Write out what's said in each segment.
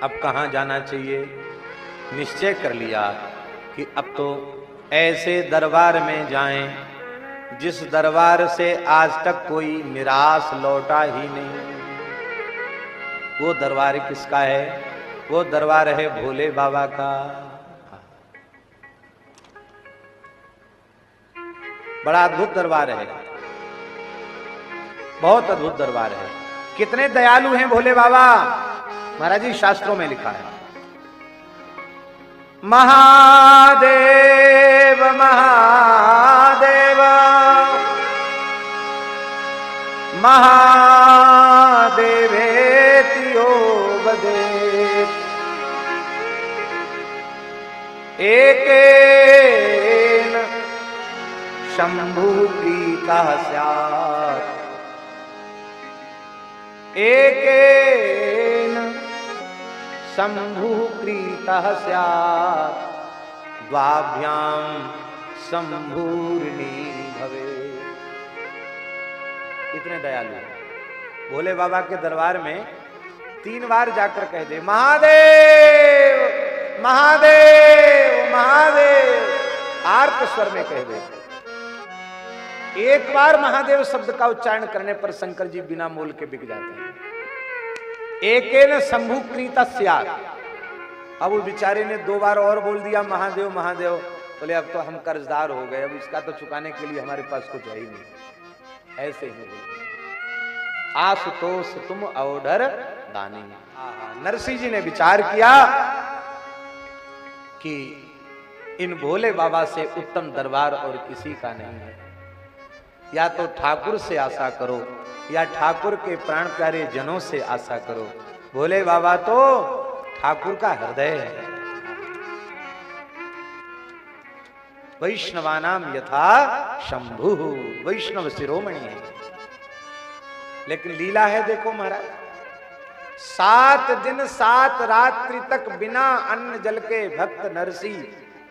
अब कहाँ जाना चाहिए। निश्चय कर लिया कि अब तो ऐसे दरबार में जाएं जिस दरबार से आज तक कोई निराश लौटा ही नहीं। वो दरबार किसका है? वो दरबार है भोले बाबा का। बड़ा अद्भुत दरबार है, बहुत अद्भुत दरबार है। कितने दयालु हैं भोले बाबा। महाराज जी शास्त्रों में लिखा है, महादेव महादेव महादेवेति यो वदेत् एकेन शंभु प्रीतः स्यात् एकेन शंभु प्रीतः स्यात् द्वाभ्यां शंभुर्णी भवे। इतने दयालु भोले बाबा के दरबार में 3 बार जाकर कह दे महादेव महादेव महादेव, आर्त स्वर में कह दे। एक बार महादेव शब्द का उच्चारण करने पर शंकर जी बिना मोल के बिक जाते हैं। एकेन शंभु कृत स्यात्। अब वो बेचारे ने 2 बार और बोल दिया महादेव महादेव, बोले अब तो हम कर्जदार हो गए, अब इसका तो चुकाने के लिए हमारे पास कुछ है ही नहीं। ऐसे ही बोले आशुतोष तुम औडर दानी। नरसिंह जी ने विचार किया कि इन भोले बाबा से उत्तम दरबार और किसी का नहीं है। या तो ठाकुर से आशा करो या ठाकुर के प्राण प्यारे जनों से आशा करो। भोले बाबा तो ठाकुर का हृदय है। वैष्णवानाम यथा शंभु, वैष्णव शिरोमणि है। लेकिन लीला है देखो महाराज, 7 दिन 7 रात्रि तक बिना अन्न जल के भक्त नरसिंह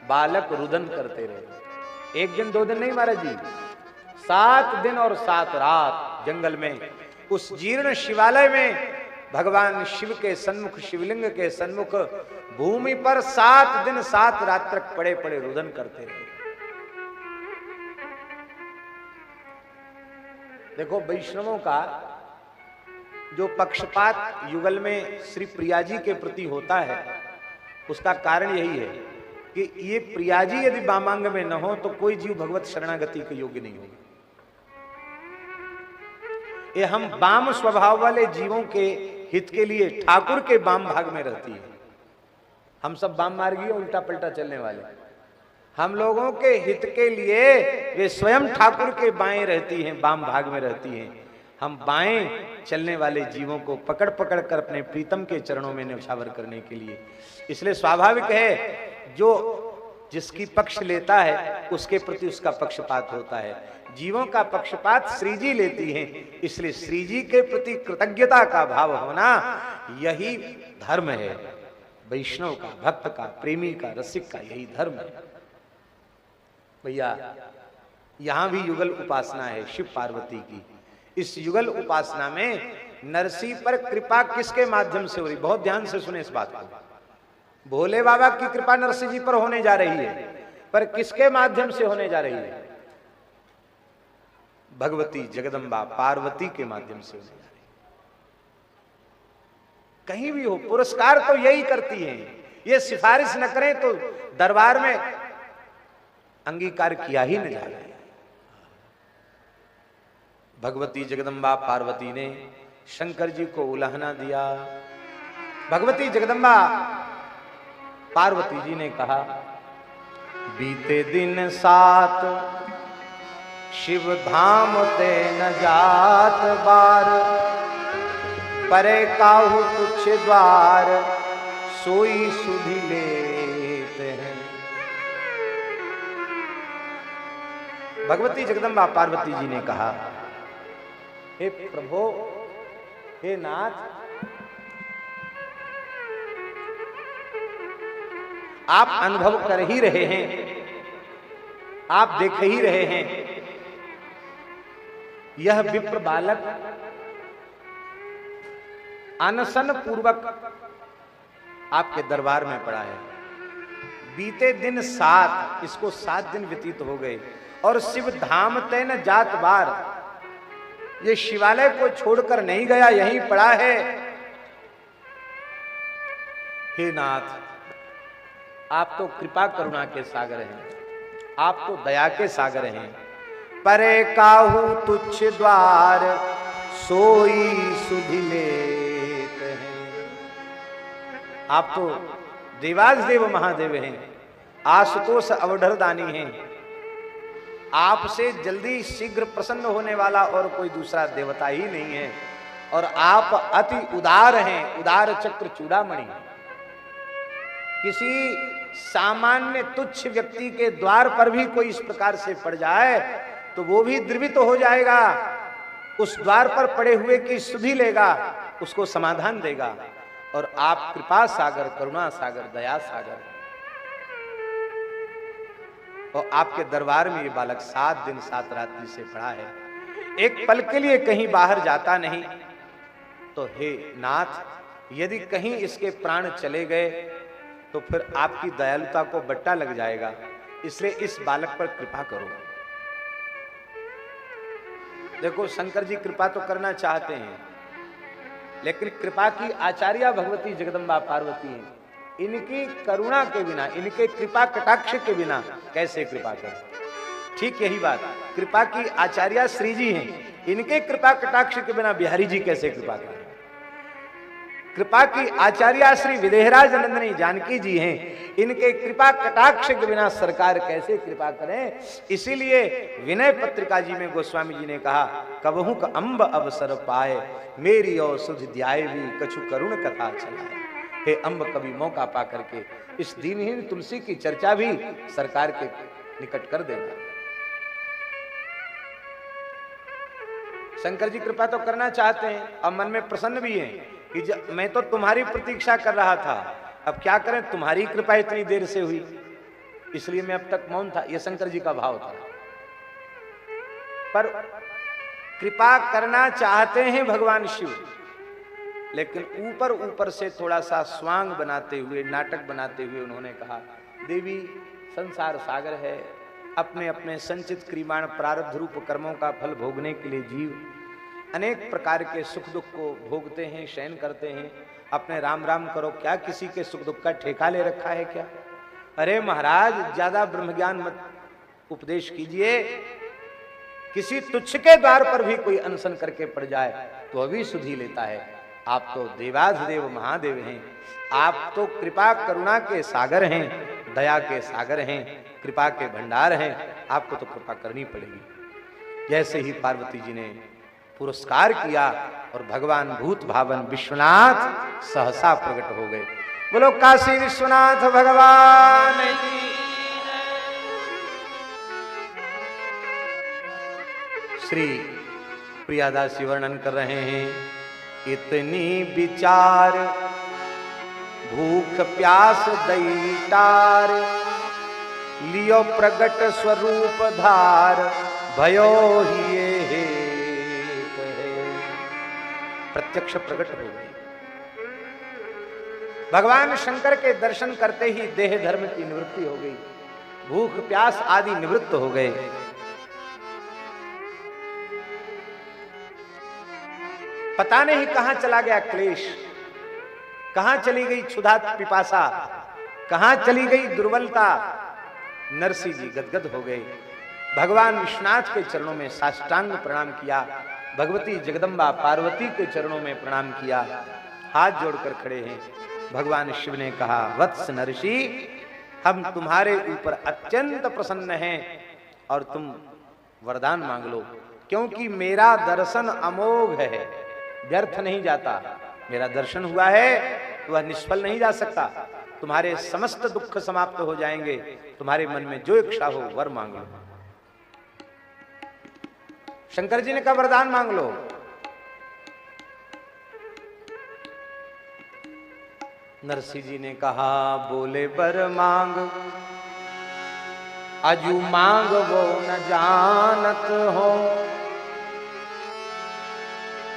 बालक रुदन करते रहे। 1 दिन 2 दिन नहीं महाराज जी, 7 दिन और 7 रात जंगल में, उस जीर्ण शिवालय में भगवान शिव के सन्मुख, शिवलिंग के सन्मुख भूमि पर 7 दिन 7 रात तक पड़े पड़े रुदन करते रहे। देखो वैष्णवों का जो पक्षपात युगल में श्री प्रिया जी के प्रति होता है, उसका कारण यही है कि ये प्रिया जी यदि वामांग में न हो तो कोई जीव भगवत शरणागति के योग्य नहीं होगा। ये हम वाम स्वभाव वाले जीवों के हित के लिए ठाकुर के वाम भाग में रहती है। हम सब वाम मार्गी, उल्टा पलटा चलने वाले। हम लोगों के हित के लिए वे स्वयं ठाकुर के बाएं रहती हैं, वाम भाग में रहती हैं। हम बाएं चलने वाले जीवों को पकड़ पकड़ कर अपने प्रीतम के चरणों में न्यौछावर करने के लिए। इसलिए स्वाभाविक है जो जिसकी पक्ष लेता है उसके प्रति उसका पक्षपात होता है। जीवों का पक्षपात श्री जी लेती हैं, इसलिए श्री जी के प्रति कृतज्ञता का भाव होना यही धर्म है। वैष्णव का, भक्त का, प्रेमी का, रसिक का यही धर्म है। भैया यहां भी युगल उपासना है शिव पार्वती की। इस युगल उपासना में नरसिंह पर कृपा किसके माध्यम से हो रही? बहुत ध्यान से सुने इस बात को। भोले बाबा की कृपा नरसिंह जी पर होने जा रही है, पर किसके माध्यम से होने जा रही है? भगवती जगदम्बा पार्वती के माध्यम से होने जा रही है। कहीं भी हो पुरस्कार तो यही करती हैं। ये सिफारिश न करें तो दरबार में अंगीकार किया ही न जाए। भगवती जगदम्बा पार्वती ने शंकर जी को उलाहना दिया। भगवती जगदम्बा पार्वती जी ने कहा, बीते दिन 7 शिव धाम ते न जात बार, परे काहू तुच्छ द्वार सोई सुधि लेते हैं। भगवती जगदम्बा पार्वती जी ने कहा, हे प्रभु, हे नाथ, आप अनुभव कर ही रहे हैं, आप देख ही रहे हैं, यह विप्र बालक अनशन पूर्वक आपके दरबार में पड़ा है। बीते दिन 7, इसको 7 दिन व्यतीत हो गए और शिव धाम तय न जात बार, ये शिवालय को छोड़कर नहीं गया, यहीं पड़ा है। हे नाथ, आप तो कृपा करुणा के सागर हैं, आप तो दया के सागर हैं। परे काहू तुच्छ द्वार सोई सुधि लेत हैं। आप तो देवाधिदेव महादेव हैं, आशुतोष अवधर दानी हैं। आपसे जल्दी शीघ्र प्रसन्न होने वाला और कोई दूसरा देवता ही नहीं है। और आप अति उदार हैं, उदार चक्र चूड़ामणि। किसी सामान्य तुच्छ व्यक्ति के द्वार पर भी कोई इस प्रकार से पड़ जाए तो वो भी द्रवित हो जाएगा, उस द्वार पर पड़े हुए की सुधि लेगा, उसको समाधान देगा। और आप कृपा सागर, करुणा सागर, दया सागर, और आपके दरबार में ये बालक 7 दिन 7 रात्रि से पड़ा है, एक पल के लिए कहीं बाहर जाता नहीं। तो हे नाथ, यदि कहीं इसके प्राण चले गए तो फिर आपकी दयालुता को बट्टा लग जाएगा, इसलिए इस बालक पर कृपा करो। देखो, शंकर जी कृपा तो करना चाहते हैं, लेकिन कृपा की आचार्या भगवती जगदम्बा पार्वती हैं। इनकी करुणा के बिना, इनके कृपा कटाक्ष के बिना कैसे कृपा करें? ठीक यही बात, कृपा की आचार्या श्री जी हैं, इनके कृपा कटाक्ष के बिना बिहारी जी कैसे कृपा करें? कृपा की आचार्या श्री विदेहराज नंदनी जानकी जी हैं, इनके कृपा कटाक्ष के बिना सरकार कैसे कृपा करें? इसीलिए विनय पत्रिका जी में गोस्वामी जी ने कहा, कबहू का अम्ब अवसर पाए, मेरी और सुध ध्याय भी कछु करुण कथा चलाए। हे अम्ब, कभी मौका पा करके इस दीनहीन तुलसी की चर्चा भी सरकार के निकट कर देना। शंकर जी कृपा तो करना चाहते हैं और मन में प्रसन्न भी हैं कि मैं तो तुम्हारी प्रतीक्षा कर रहा था, अब क्या करें, तुम्हारी कृपा इतनी देर से हुई, इसलिए मैं अब तक मौन था। यह शंकर जी का भाव था। पर कृपा करना चाहते हैं भगवान शिव, लेकिन ऊपर ऊपर से थोड़ा सा स्वांग बनाते हुए, नाटक बनाते हुए उन्होंने कहा, देवी, संसार सागर है, अपने अपने संचित क्रियमाण प्रारब्ध रूप कर्मों का फल भोगने के लिए जीव अनेक प्रकार के सुख दुख को भोगते हैं, शयन करते हैं। अपने राम राम करो, क्या किसी के सुख दुख का ठेका ले रखा है क्या? अरे महाराज, ज्यादा ब्रह्म ज्ञान मत उपदेश कीजिए। किसी तुच्छ के द्वार पर भी कोई अनशन करके पड़ जाए तो अभी सुधि लेता है। आप तो देवाधिदेव महादेव हैं, आप तो कृपा करुणा के सागर हैं, दया के सागर हैं, कृपा के भंडार हैं, आपको तो कृपा करनी पड़ेगी। जैसे ही पार्वती जी ने पुरस्कार किया और भगवान भूत भावन विश्वनाथ सहसा प्रकट हो गए। बोलो काशी विश्वनाथ भगवान की। श्री प्रियादासी वर्णन कर रहे हैं, इतनी विचार भूख प्यास दैतार, लियो प्रगट स्वरूप धार, भयो ही हे प्रत्यक्ष प्रकट हो गए। भगवान शंकर के दर्शन करते ही देह धर्म की निवृत्ति हो गई, भूख प्यास आदि निवृत्त हो गए। पता नहीं कहां चला गया क्लेश, कहां चली गई क्षुधा पिपासा, कहां चली गई दुर्बलता। नरसिंह जी गदगद हो गए, भगवान विश्वनाथ के चरणों में साष्टांग प्रणाम किया, भगवती जगदम्बा पार्वती के चरणों में प्रणाम किया, हाथ जोड़कर खड़े हैं। भगवान शिव ने कहा, वत्स नरसी, हम तुम्हारे ऊपर अत्यंत प्रसन्न हैं और तुम वरदान मांग लो, क्योंकि मेरा दर्शन अमोघ है, व्यर्थ नहीं जाता। मेरा दर्शन हुआ है तो वह निष्फल नहीं जा सकता। तुम्हारे समस्त दुख समाप्त हो जाएंगे, तुम्हारे मन में जो इच्छा हो वर मांग लो। शंकर जी ने कहा, वरदान मांग लो। नरसिंह जी ने कहा, बोले बर मांग, अजू मांग वो न जानत हो।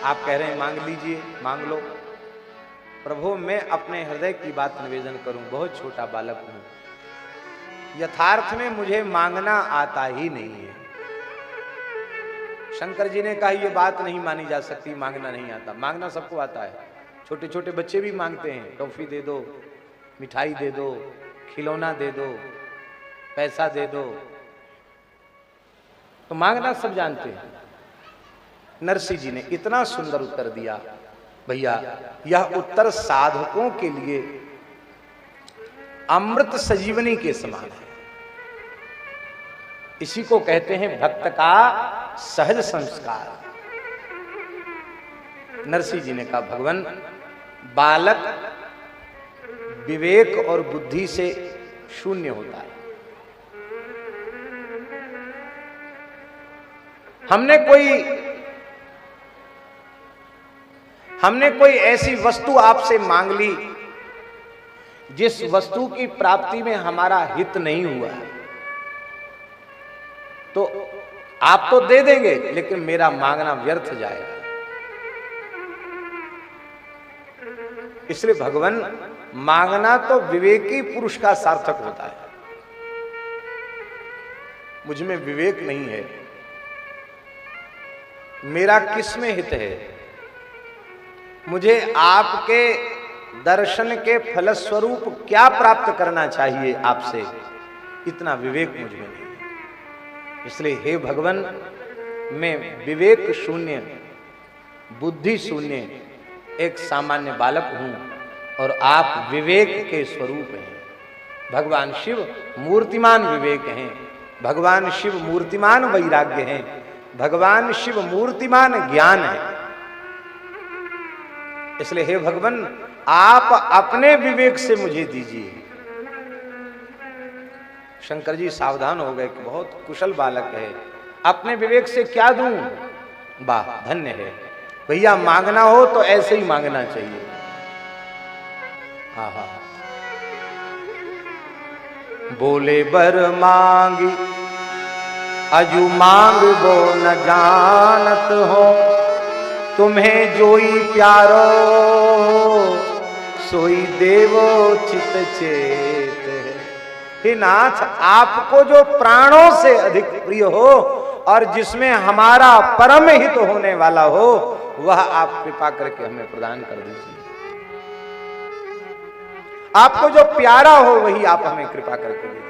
आप कह रहे हैं मांग लीजिए, मांग लो, प्रभु मैं अपने हृदय की बात निवेदन करूं, बहुत छोटा बालक हूं, यथार्थ में मुझे मांगना आता ही नहीं है। शंकर जी ने कहा ये बात नहीं मानी जा सकती, मांगना नहीं आता। मांगना सबको आता है, छोटे छोटे बच्चे भी मांगते हैं, टॉफी दे दो, मिठाई दे दो, खिलौना दे दो, पैसा दे दो, तो मांगना सब जानते हैं। नरसिंह जी ने इतना सुंदर उत्तर दिया, भैया यह उत्तर साधकों के लिए अमृत संजीवनी के समान है। इसी को कहते हैं भक्त का सहज संस्कार। नरसिंह जी ने कहा भगवान, बालक विवेक और बुद्धि से शून्य होता है। हमने कोई ऐसी वस्तु आपसे मांग ली जिस वस्तु की प्राप्ति में हमारा हित नहीं हुआ, तो आप तो दे देंगे लेकिन मेरा मांगना व्यर्थ जाएगा। इसलिए भगवान, मांगना तो विवेकी पुरुष का सार्थक होता है। मुझ में विवेक नहीं है, मेरा किस में हित है, मुझे आपके दर्शन के फलस्वरूप क्या प्राप्त करना चाहिए आपसे, इतना विवेक मुझ में नहीं है। इसलिए हे भगवान, मैं विवेक शून्य, बुद्धि शून्य एक सामान्य बालक हूं और आप विवेक के स्वरूप हैं। भगवान शिव मूर्तिमान विवेक हैं, भगवान शिव मूर्तिमान वैराग्य हैं, भगवान शिव मूर्तिमान ज्ञान है। इसलिए हे भगवान, आप अपने विवेक से मुझे दीजिए। शंकर जी सावधान हो गए कि बहुत कुशल बालक है, अपने विवेक से क्या दूं? वाह, धन्य है भैया, मांगना हो तो ऐसे ही मांगना चाहिए। हाँ हाँ, बोले बर मांगी अजू मांग वो न जानत हो, तुम्हें जोई प्यारो सोई देवो चित चेत। हे नाथ, आपको जो प्राणों से अधिक प्रिय हो और जिसमें हमारा परम हित होने वाला हो, वह आप कृपा करके हमें प्रदान कर दीजिए। आपको जो प्यारा हो वही आप हमें कृपा करके दे दीजिए।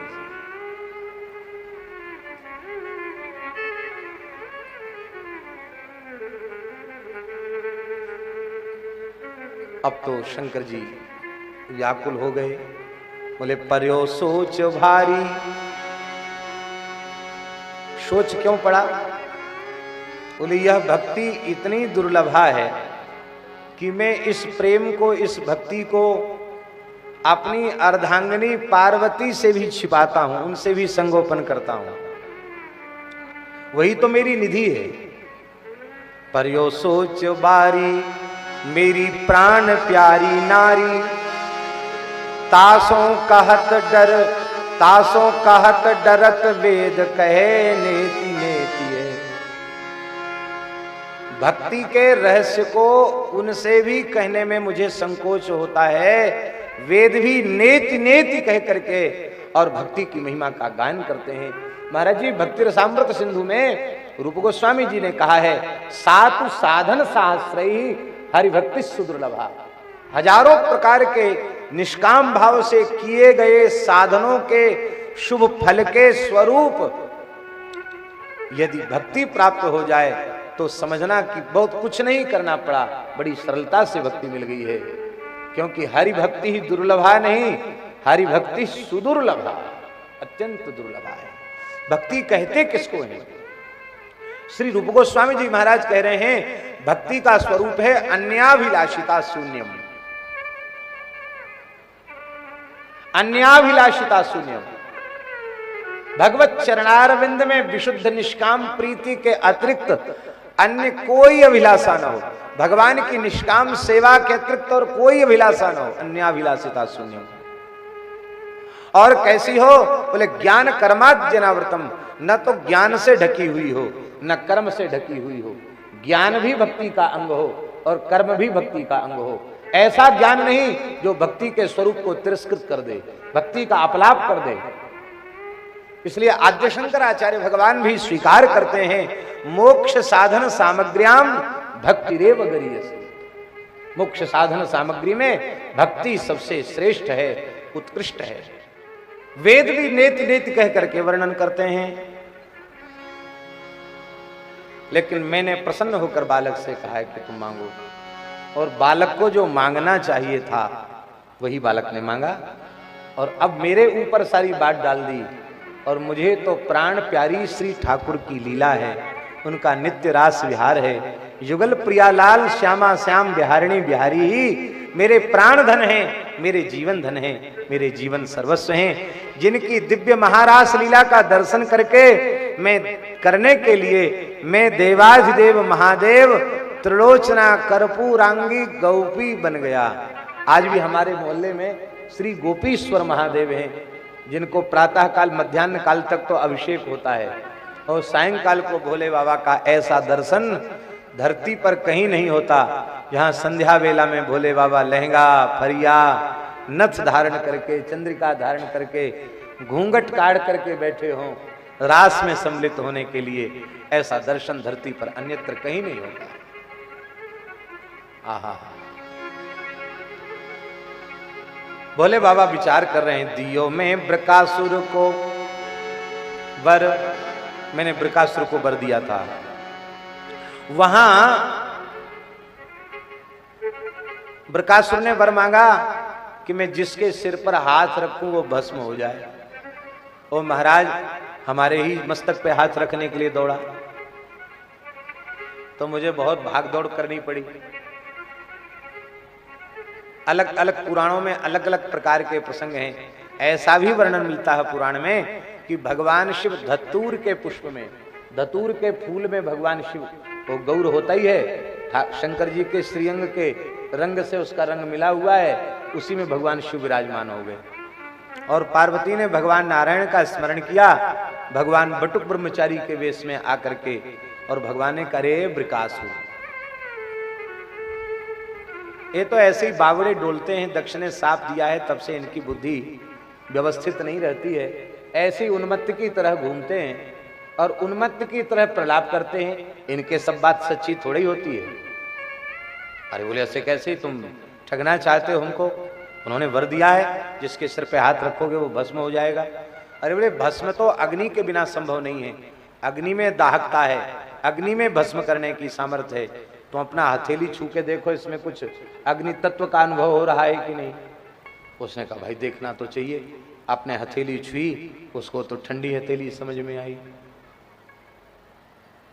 अब तो शंकर जी व्याकुल हो गए, बोले पर्यो सोच भारी। सोच क्यों पड़ा? बोले यह भक्ति इतनी दुर्लभा है कि मैं इस प्रेम को, इस भक्ति को अपनी अर्धांगिनी पार्वती से भी छिपाता हूं, उनसे भी संगोपन करता हूं, वही तो मेरी निधि है। पर्यो सोच बारी मेरी प्राण प्यारी नारी, तासों कहत डर, तासों कहत डरत वेद कहे नेति नेति है। भक्ति के रहस्य को उनसे भी कहने में मुझे संकोच होता है, वेद भी नेति नेति कह करके और भक्ति की महिमा का गायन करते हैं। महाराज जी, भक्ति रसामृत सिंधु में रूप गोस्वामी जी ने कहा है, सातु साधन सहस्रई हरि भक्ति सुदुर्लभा। हजारों प्रकार के निष्काम भाव से किए गए साधनों के शुभ फल के स्वरूप यदि भक्ति प्राप्त हो जाए तो समझना कि बहुत कुछ नहीं करना पड़ा, बड़ी सरलता से भक्ति मिल गई है। क्योंकि हरि भक्ति ही दुर्लभा नहीं, हरि भक्ति सुदुर्लभा, अत्यंत दुर्लभा है। भक्ति कहते किसको है? श्री रूप गोस्वामी जी महाराज कह रहे हैं, भक्ति का स्वरूप है अन्याभिलाषिता शून्यम। अन्याभिलाषिता शून्यम, भगवत चरणारविंद में विशुद्ध निष्काम प्रीति के अतिरिक्त अन्य कोई अभिलाषा न हो। भगवान की निष्काम सेवा के अतिरिक्त और कोई अभिलाषा न हो, अन्याभिलाषिता शून्यम। और कैसी हो? बोले ज्ञान कर्माद्यनावृतम, न तो ज्ञान से ढकी हुई हो न कर्म से ढकी हुई हो। ज्ञान भी भक्ति का अंग हो और कर्म भी भक्ति का अंग हो, ऐसा ज्ञान नहीं जो भक्ति के स्वरूप को तिरस्कृत कर दे, भक्ति का अपलाप कर दे। इसलिए आद्य शंकराचार्य भगवान भी स्वीकार करते हैं, मोक्ष साधन सामग्र्याम भक्ति रेव गरीयसी। मोक्ष साधन सामग्री में भक्ति सबसे श्रेष्ठ है, उत्कृष्ट है। वेद भी नेति नेति कह करके वर्णन करते हैं। लेकिन मैंने प्रसन्न होकर बालक से कहा है कि तुम मांगो, और बालक को जो मांगना चाहिए था वही बालक ने मांगा, और अब मेरे ऊपर सारी बात डाल दी। और मुझे तो प्राण प्यारी श्री ठाकुर की लीला है, उनका नित्य रास विहार है। युगल प्रियालाल श्यामा श्याम बिहारिणी बिहारी ही मेरे प्राण धन हैं, मेरे जीवन धन हैं, मेरे जीवन सर्वस्व हैं, जिनकी दिव्य महारास लीला का दर्शन करके मैं करने के लिए मैं देवाधिदेव महादेव त्रिलोचना कर्पूरांगी गोपी बन गया। आज भी हमारे मोहल्ले में श्री गोपीश्वर महादेव हैं, जिनको प्रातः काल मध्याह्न काल तक तो अभिषेक होता है, और सायंकाल को भोले बाबा का ऐसा दर्शन धरती पर कहीं नहीं होता, जहां संध्या वेला में भोले बाबा लहंगा फरिया नथ धारण करके, चंद्रिका धारण करके, घूंघट काट करके बैठे हों रास में सम्मिलित होने के लिए। ऐसा दर्शन धरती पर अन्यत्र कहीं नहीं होता। आहा, भोले बाबा विचार कर रहे हैं, दियो में बृकासुर को वर, मैंने बृकासुर को वर दिया था। वहां बृकासुर ने वर मांगा कि मैं जिसके सिर पर हाथ रखूं वो भस्म हो जाए। ओ महाराज, हमारे ही मस्तक पे हाथ रखने के लिए दौड़ा, तो मुझे बहुत भाग दौड़ करनी पड़ी। अलग अलग पुराणों में अलग अलग प्रकार के प्रसंग हैं। ऐसा भी वर्णन मिलता है पुराण में कि भगवान शिव धतूर के पुष्प में, धतूर के फूल में भगवान शिव, वो गौर होता ही है, शंकर जी के श्रीअंग के रंग से उसका रंग मिला हुआ है, उसी में भगवान शिव विराजमान हो गए। और पार्वती ने भगवान नारायण का स्मरण किया, भगवान बटुक ब्रह्मचारी के वेश में आकर के, और भगवान ने करे बृकासुर। ये तो ऐसे ही बावड़े डोलते हैं, दक्षिणे साप दिया है तब से इनकी बुद्धि व्यवस्थित नहीं रहती है, ऐसे ही उन्मत्त की तरह घूमते हैं और उन्मत्त की तरह प्रलाप करते हैं। इनके सब बात सच्ची थोड़ी होती है। अरे बोले ऐसे कैसे, तुम ठगना चाहते हो हमको? उन्होंने वर दिया है जिसके सिर पे हाथ रखोगे वो भस्म हो जाएगा। अरे बोले भस्म तो अग्नि के बिना संभव नहीं है, अग्नि में दाहकता है, अग्नि में भस्म करने की सामर्थ्य है। तो अपना हथेली छू के देखो, इसमें कुछ अग्नि तत्व का अनुभव हो रहा है कि नहीं? उसने कहा भाई देखना तो चाहिए। आपने हथेली छुई, उसको तो ठंडी हथेली समझ में आई।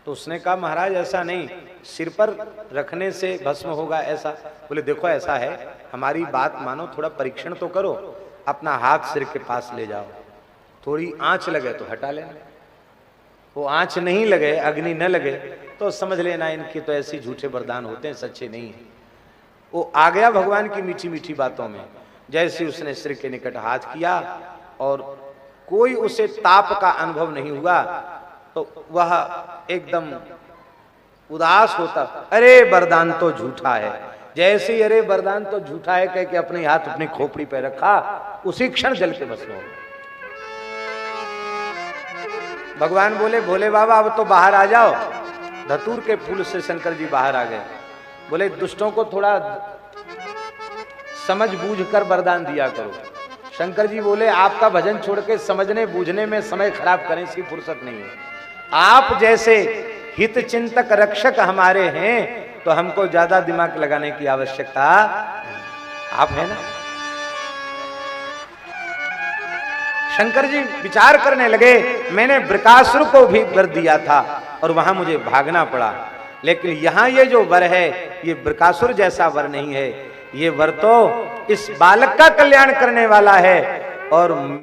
तो उसने कहा महाराज ऐसा नहीं, सिर पर रखने से भस्म होगा ऐसा? बोले देखो ऐसा है, हमारी बात मानो, थोड़ा परीक्षण तो करो, अपना हाथ सिर के पास ले जाओ, थोड़ी आंच लगे तो हटा लेना, वो आंच नहीं लगे, अग्नि न लगे तो समझ लेना इनकी तो ऐसी झूठे वरदान होते हैं, सच्चे नहीं है। वो आ गया भगवान की मीठी मीठी बातों में। जैसे उसने सिर के निकट हाथ किया और कोई उसे ताप का अनुभव नहीं हुआ, तो वह एकदम उदास होता, अरे वरदान तो झूठा है। जैसे ही अरे वरदान तो झूठा है कह के अपने हाथ अपनी खोपड़ी पे रखा, उसी क्षण जल के भस्म हो गया। भगवान बोले भोले बाबा अब तो बाहर आ जाओ। धतूर के फूल से शंकर जी बाहर आ गए। बोले दुष्टों को थोड़ा समझ बूझ कर वरदान दिया करो। शंकर जी बोले आपका भजन छोड़ के समझने बूझने में समय खराब करने की फुर्सत नहीं है। आप जैसे हित चिंतक रक्षक हमारे हैं तो हमको ज्यादा दिमाग लगाने की आवश्यकता आप है ना। शंकर जी विचार करने लगे, मैंने बृकासुर को भी वर दिया था और वहां मुझे भागना पड़ा, लेकिन यहां ये जो वर है ये बृकासुर जैसा वर नहीं है, ये वर तो इस बालक का कल्याण करने वाला है। और